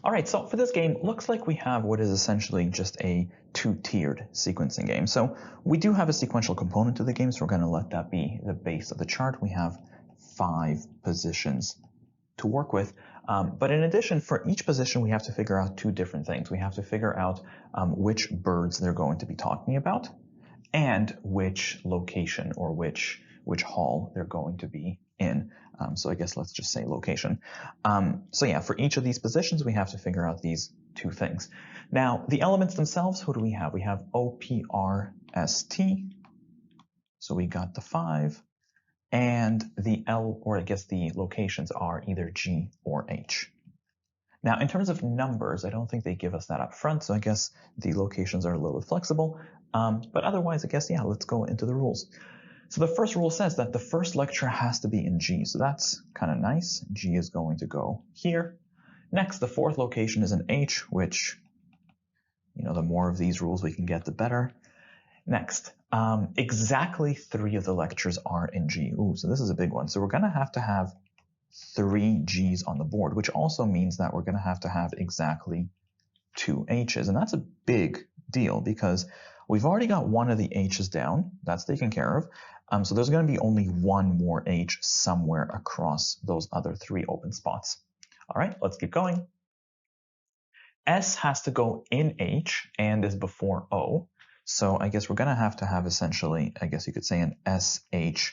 All right, so for this game, looks like we have what is essentially just a two-tiered sequencing game. So we do have a sequential component to the game, so we're going to let that be the base of the chart. We have 5 positions to work with. But in addition, for each position, we have to figure out 2 different things. We have to figure out which birds they're going to be talking about and which location or which hall they're going to be in. So I guess let's just say location. So yeah, for each of these positions, we have to figure out these 2 things. Now, the elements themselves, who do we have? We have O, P, R, S, T. So we got the 5. And the L, or I guess the locations are either G or H. Now, in terms of numbers, I don't think they give us that up front, so I guess the locations are a little bit flexible. But otherwise, I guess, yeah, let's go into the rules. So the first rule says that the first lecture has to be in G, so that's kind of nice. G is going to go here. Next, the 4th location is in H, which, you know, the more of these rules we can get, the better. Next, exactly 3 of the lectures are in G. Ooh, so this is a big one. So we're going to have 3 G's on the board, which also means that we're going to have exactly 2 H's. And that's a big deal because we've already got one of the H's down. That's taken care of. So there's going to be only one more H somewhere across those other 3 open spots. All right, let's keep going. S has to go in H and is before O. So I guess we're going to have essentially, I guess you could say, an SH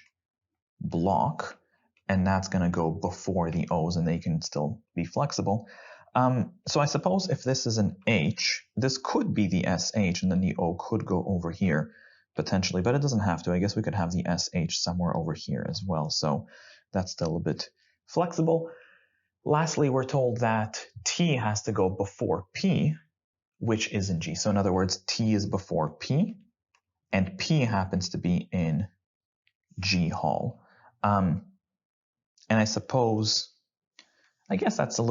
block. And that's going to go before the O's, and they can still be flexible. So I suppose if this is an H, this could be the SH, and then the O could go over here, potentially, but it doesn't have to. I guess we could have the SH somewhere over here as well, so that's still a bit flexible. Lastly, we're told that T has to go before P, which is in G. So in other words, T is before P, and P happens to be in G hall. And I suppose, I guess that's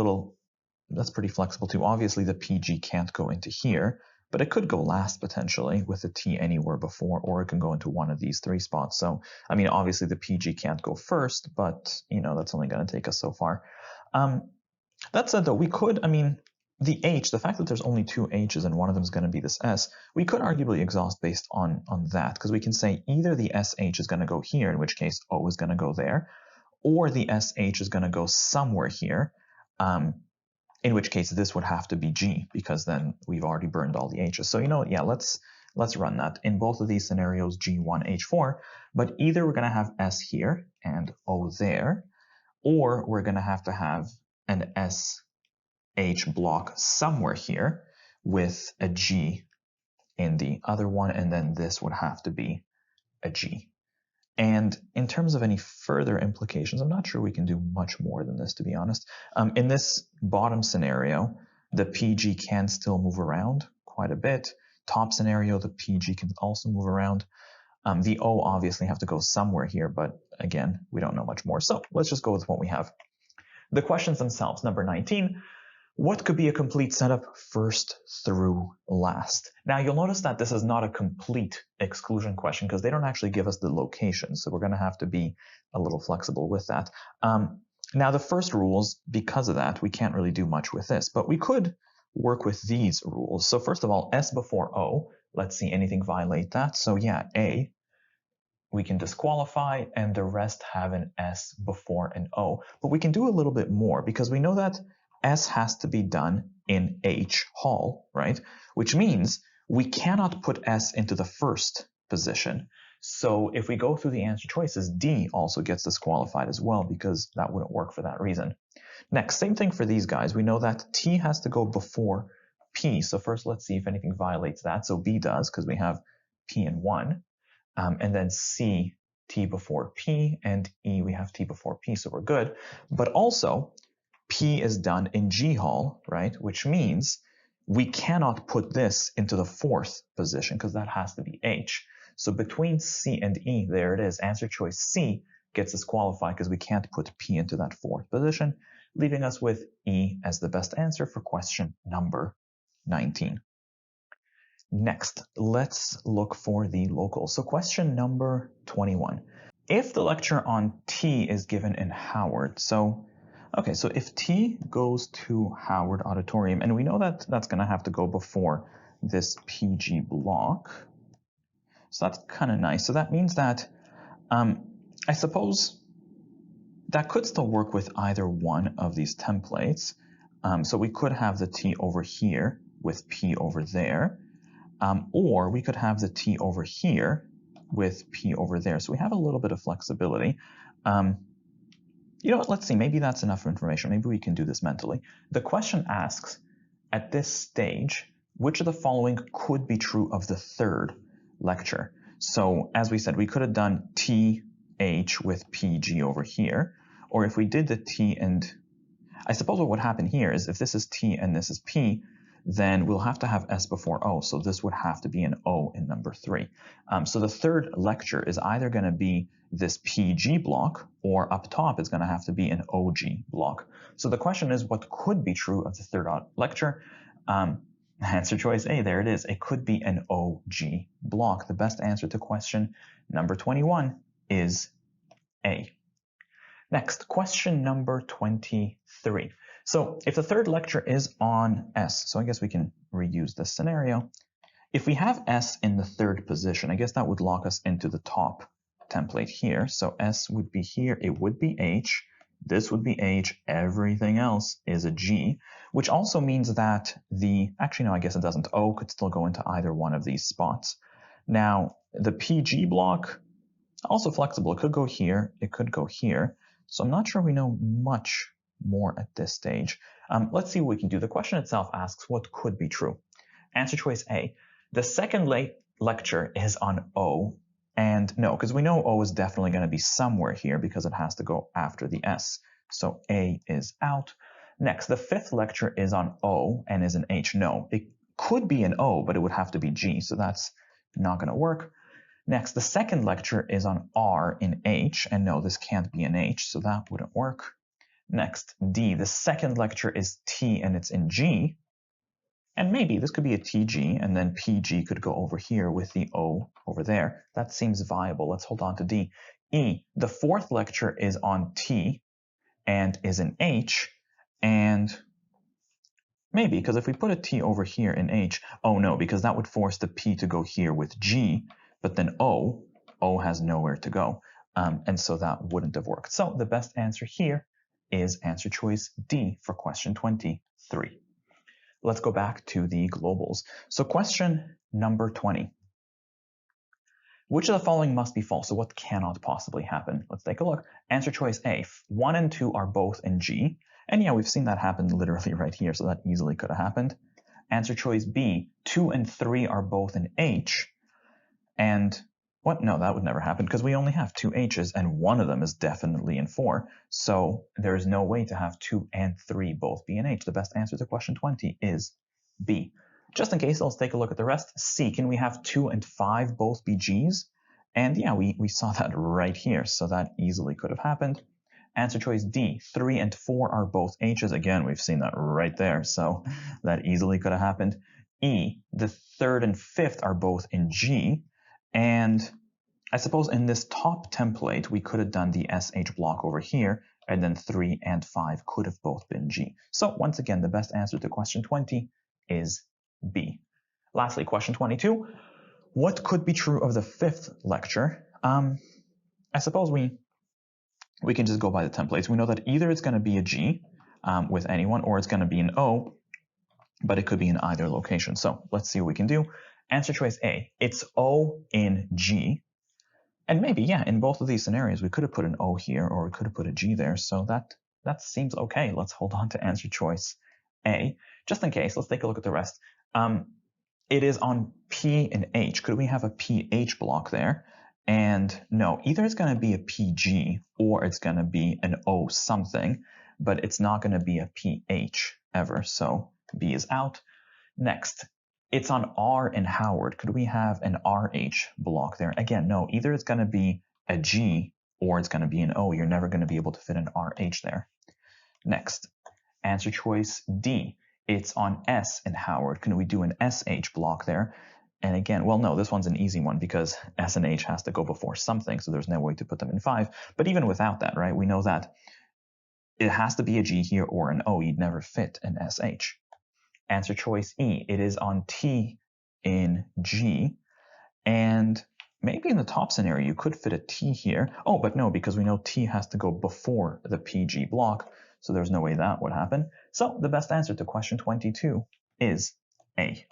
pretty flexible too. Obviously, the PG can't go into here, but it could go last potentially with the T anywhere before, or it can go into one of these 3 spots. So, I mean, obviously the PG can't go first, but, you know, that's only going to take us so far. That said, though, we could, I mean, the H, the fact that there's only 2 H's and one of them is going to be this S, we could arguably exhaust based on that, because we can say either the SH is going to go here, in which case O is going to go there, or the SH is going to go somewhere here, in which case this would have to be G, because then we've already burned all the H's. So, you know, yeah, let's run that. In both of these scenarios, G1, H4, but either we're going to have S here and O there, or we're going to have an SH block somewhere here with a G in the other one, and then this would have to be a G. And in terms of any further implications, I'm not sure we can do much more than this, to be honest. In this bottom scenario, the PG can still move around quite a bit. Top scenario, the PG can also move around. The O obviously have to go somewhere here, but again, we don't know much more. So let's just go with what we have. The questions themselves, number 19. What could be a complete setup first through last? Now, you'll notice that this is not a complete exclusion question because they don't actually give us the location, so we're going to have to be a little flexible with that. Now, the first rules, because of that, we can't really do much with this, but we could work with these rules. So first of all, S before O, let's see anything violate that. So yeah, A, we can disqualify, and the rest have an S before an O. But we can do a little bit more because we know that S has to be done in H hall, right? Which means we cannot put S into the first position. So if we go through the answer choices, D also gets disqualified as well because that wouldn't work for that reason. Next, same thing for these guys. We know that T has to go before P. So first, let's see if anything violates that. So B does because we have P in 1. And then C, T before P, and E, we have T before P, so we're good. But also, P is done in G hall, right? Which means we cannot put this into the 4th position because that has to be H. So between C and E, there it is. Answer choice C gets disqualified because we can't put P into that 4th position, leaving us with E as the best answer for question number 19. Next, let's look for the locals. So question number 21. If the lecture on T is given in Howard, so Okay, so if T goes to Howard Auditorium, and we know that that's going to have to go before this PG block, so that's kind of nice. So that means that I suppose that could still work with either one of these templates. So we could have the T over here with P over there, or we could have the T over here with P over there. So we have a little bit of flexibility. You know what, let's see, maybe that's enough information. Maybe we can do this mentally. The question asks, at this stage, which of the following could be true of the third lecture? So as we said, we could have done TH with PG over here, or if we did the T and, I suppose what would happen here is if this is T and this is P, then we'll have to have S before O, so this would have to be an O in number 3. So the third lecture is either going to be this PG block, or up top is going to have to be an OG block. So the question is, what could be true of the third lecture? Answer choice A, there it is. It could be an OG block. The best answer to question number 21 is A. Next, question number 23. So if the third lecture is on S, so I guess we can reuse this scenario. If we have S in the third position, I guess that would lock us into the top template here. So S would be here, it would be H, this would be H, everything else is a G, which also means that actually no, I guess it doesn't. O could still go into either one of these spots. Now, the PG block, also flexible. It could go here, it could go here. So I'm not sure we know much more at this stage. Let's see what we can do. The question itself asks what could be true. Answer choice A. The second lecture is on O, and no, because we know O is definitely going to be somewhere here because it has to go after the S. So A is out. Next, the fifth lecture is on O and is an H. No, it could be an O, but it would have to be G, so that's not going to work. Next, the second lecture is on R in H, and no, this can't be an H, so that wouldn't work. Next, D, the second lecture is T and it's in G, and maybe this could be a TG, and then PG could go over here with the O over there. That seems viable. Let's hold on to D. E, the fourth lecture is on T and is in H, and maybe, because if we put a T over here in H, oh no, because that would force the P to go here with G, but then O has nowhere to go, and so that wouldn't have worked. So the best answer here is answer choice D for question 23. Let's go back to the globals. So question number 20. Which of the following must be false? So what cannot possibly happen? Let's take a look. Answer choice A, 1 and 2 are both in G. And yeah, we've seen that happen literally right here, so that easily could have happened. Answer choice B, 2 and 3 are both in H. And what? No, that would never happen because we only have 2 H's and one of them is definitely in 4. So there is no way to have 2 and 3 both be in H. The best answer to question 20 is B. Just in case, let's take a look at the rest. C, can we have 2 and 5 both be G's? And yeah, we saw that right here, so that easily could have happened. Answer choice D, 3 and 4 are both H's. Again, we've seen that right there, so that easily could have happened. E, the third and fifth are both in G. And I suppose in this top template, we could have done the SH block over here, and then 3 and 5 could have both been G. So once again, the best answer to question 20 is B. Lastly, question 22. What could be true of the fifth lecture? I suppose we can just go by the templates. We know that either it's going to be a G with anyone, or it's going to be an O, but it could be in either location. So let's see what we can do. Answer choice A, it's O in G. And maybe, yeah, in both of these scenarios, we could have put an O here, or we could have put a G there. So that seems okay. Let's hold on to answer choice A. Just in case, let's take a look at the rest. It is on P and H. Could we have a PH block there? And no, either it's going to be a PG or it's going to be an O something, but it's not going to be a PH ever. So B is out. Next, it's on R in Howard. Could we have an RH block there? Again, no, either it's going to be a G or it's going to be an O. You're never going to be able to fit an RH there. Next, answer choice D. It's on S in Howard. Can we do an SH block there? And again, well, no, this one's an easy one because S and H has to go before something, so there's no way to put them in 5. But even without that, right, we know that It has to be a G here or an O. You'd never fit an SH. Answer choice E. It is on T in G. And maybe in the top scenario, you could fit a T here. Oh, but no, because we know T has to go before the PG block, so there's no way that would happen. So the best answer to question 22 is A.